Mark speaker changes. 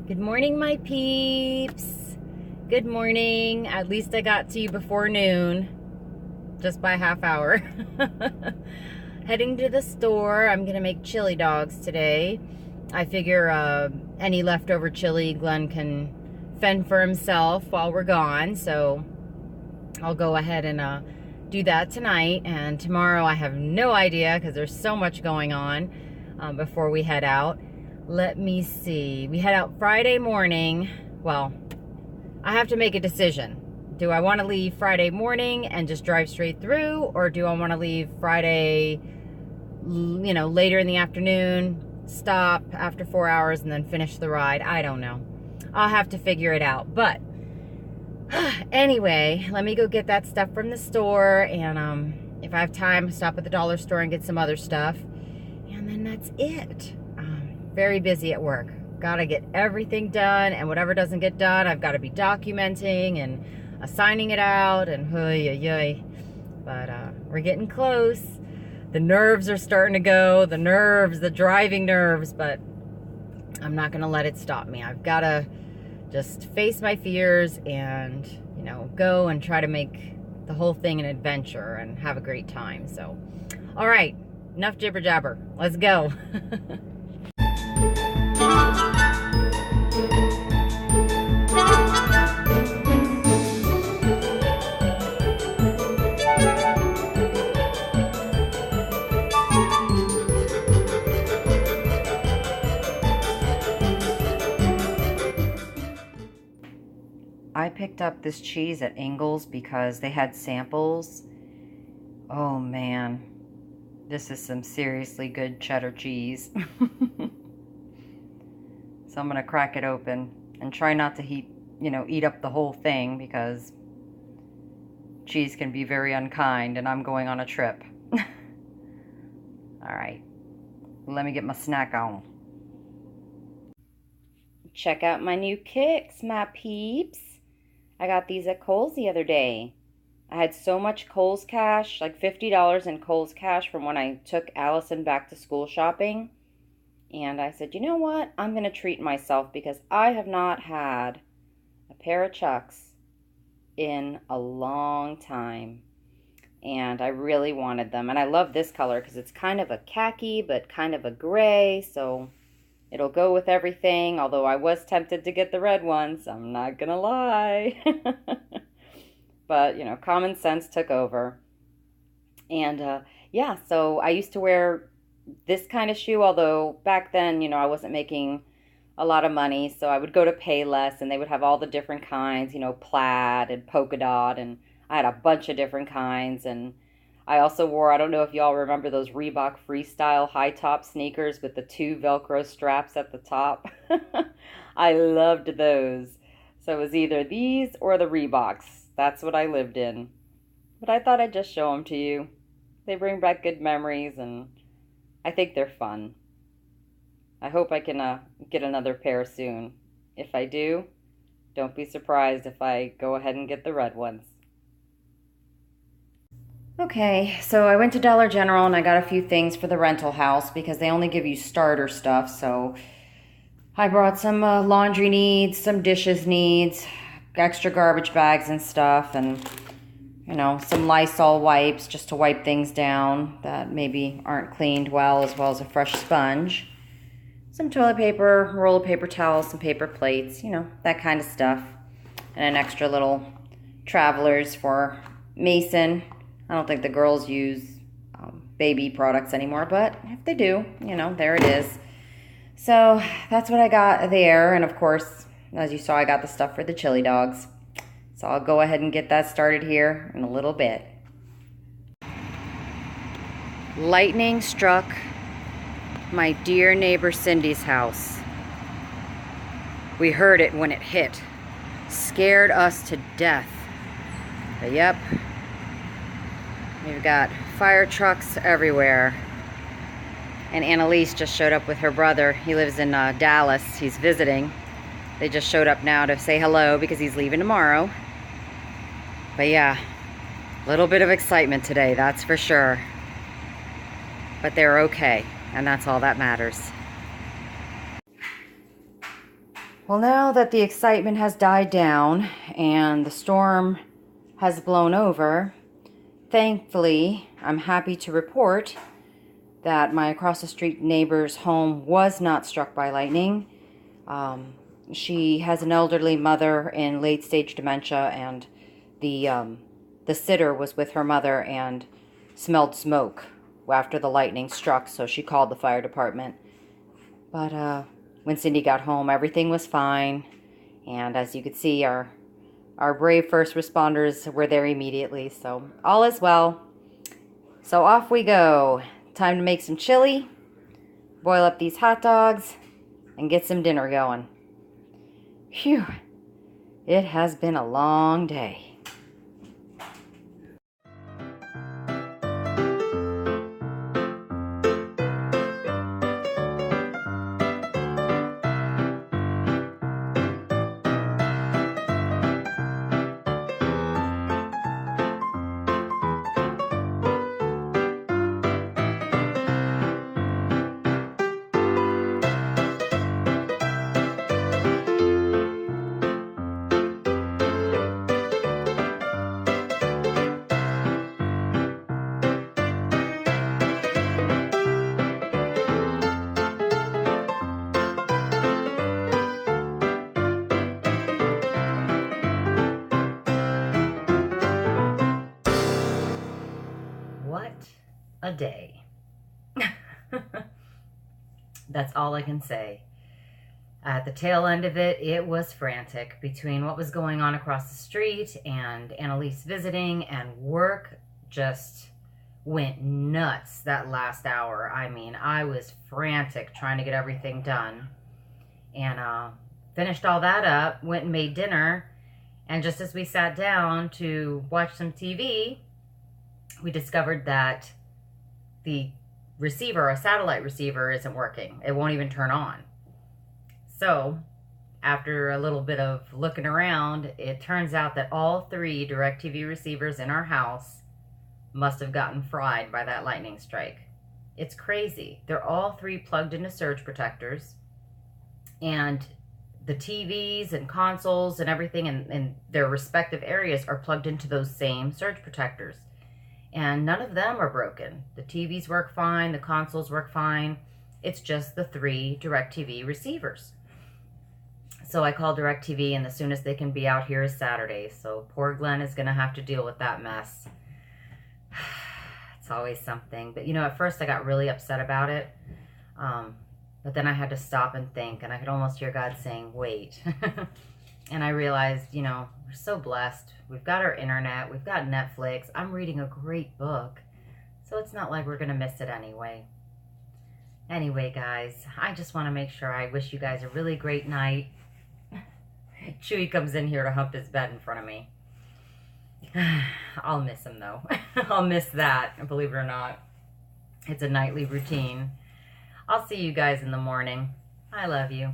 Speaker 1: Good morning, my peeps. Good morning. At least I got to you before noon, just by a half hour. Heading to the store. I'm gonna make chili dogs today. I figure any leftover chili Glenn can fend for himself while we're gone, so I'll go ahead and do that tonight. And tomorrow I have no idea because there's so much going on before we head out. Let me see. We head out Friday morning. Well, I have to make a decision. Do I want to leave Friday morning and just drive straight through, or do I want to leave Friday, later in the afternoon, stop after 4 hours, and then finish the ride? I don't know. I'll have to figure it out. But anyway, let me go get that stuff from the store, and if I have time, stop at the dollar store and get some other stuff, and then that's it. Very busy at work. Gotta get everything done, and whatever doesn't get done, I've got to be documenting and assigning it out, and but we're getting close. The nerves are starting to go, the driving nerves, but I'm not gonna let it stop me. I've got to just face my fears and, go and try to make the whole thing an adventure and have a great time. So, all right, enough jibber jabber. Let's go. I picked up this cheese at Ingles because they had samples. Oh man, this is some seriously good cheddar cheese. So I'm gonna crack it open and try not to eat up the whole thing, because cheese can be very unkind and I'm going on a trip. All right, let me get my snack on. Check out my new kicks, my peeps. I got these at Kohl's the other day. I had so much Kohl's cash, like $50 in Kohl's cash from when I took Allison back to school shopping. And I said, you know what? I'm going to treat myself, because I have not had a pair of Chucks in a long time. And I really wanted them. And I love this color because it's kind of a khaki, but kind of a gray. So it'll go with everything. Although I was tempted to get the red ones. I'm not going to lie. But, common sense took over. And, yeah, so I used to wear this kind of shoe, although back then, I wasn't making a lot of money, so I would go to Payless, and they would have all the different kinds, plaid and polka dot, and I had a bunch of different kinds. And I also wore, I don't know if y'all remember those Reebok Freestyle high top sneakers with the 2 Velcro straps at the top. I loved those. So it was either these or the Reeboks. That's what I lived in. But I thought I'd just show them to you. They bring back good memories, and I think they're fun. I hope I can get another pair soon. If I do, don't be surprised if I go ahead and get the red ones. Okay, so I went to Dollar General and I got a few things for the rental house because they only give you starter stuff. So I brought some laundry needs, some dishes needs, extra garbage bags and stuff, and some Lysol wipes just to wipe things down that maybe aren't cleaned well as a fresh sponge. Some toilet paper, roll of paper towels, some paper plates, that kind of stuff. And an extra little travelers for Mason. I don't think the girls use baby products anymore, but if they do, there it is. So that's what I got there. And of course, as you saw, I got the stuff for the chili dogs. So I'll go ahead and get that started here in a little bit. Lightning struck my dear neighbor Cindy's house. We heard it when it hit. Scared us to death. But yep, we've got fire trucks everywhere. And Annalise just showed up with her brother. He lives in Dallas. He's visiting. They just showed up now to say hello because he's leaving tomorrow. But yeah, a little bit of excitement today, that's for sure. But they're okay, and that's all that matters. Well, now that the excitement has died down and the storm has blown over, thankfully, I'm happy to report that my across the street neighbor's home was not struck by lightning. She has an elderly mother in late stage dementia, and the sitter was with her mother and smelled smoke after the lightning struck, so she called the fire department. But when Cindy got home, everything was fine, and as you could see, our brave first responders were there immediately, so all is well. So off we go. Time to make some chili, boil up these hot dogs, and get some dinner going. Phew, it has been a long day. What a day. That's all I can say. At the tail end of it, it was frantic between what was going on across the street and Annalise visiting, and work just went nuts that last hour. I mean, I was frantic trying to get everything done. And finished all that up, went and made dinner, and just as we sat down to watch some TV, we discovered that the receiver, a satellite receiver, isn't working. It won't even turn on. So, after a little bit of looking around, it turns out that all 3 DirecTV receivers in our house must have gotten fried by that lightning strike. It's crazy. They're all 3 plugged into surge protectors, and the TVs and consoles and everything in their respective areas are plugged into those same surge protectors. And none of them are broken. The TVs work fine, the consoles work fine. It's just the 3 DirecTV receivers. So I called DirecTV, and the soonest they can be out here is Saturday. So poor Glenn is going to have to deal with that mess. It's always something. But, at first I got really upset about it. But then I had to stop and think, and I could almost hear God saying, wait. And I realized, we're so blessed. We've got our internet. We've got Netflix. I'm reading a great book. So it's not like we're going to miss it anyway. Anyway, guys, I just want to make sure I wish you guys a really great night. Chewy comes in here to hump his bed in front of me. I'll miss him, though. I'll miss that, believe it or not. It's a nightly routine. I'll see you guys in the morning. I love you.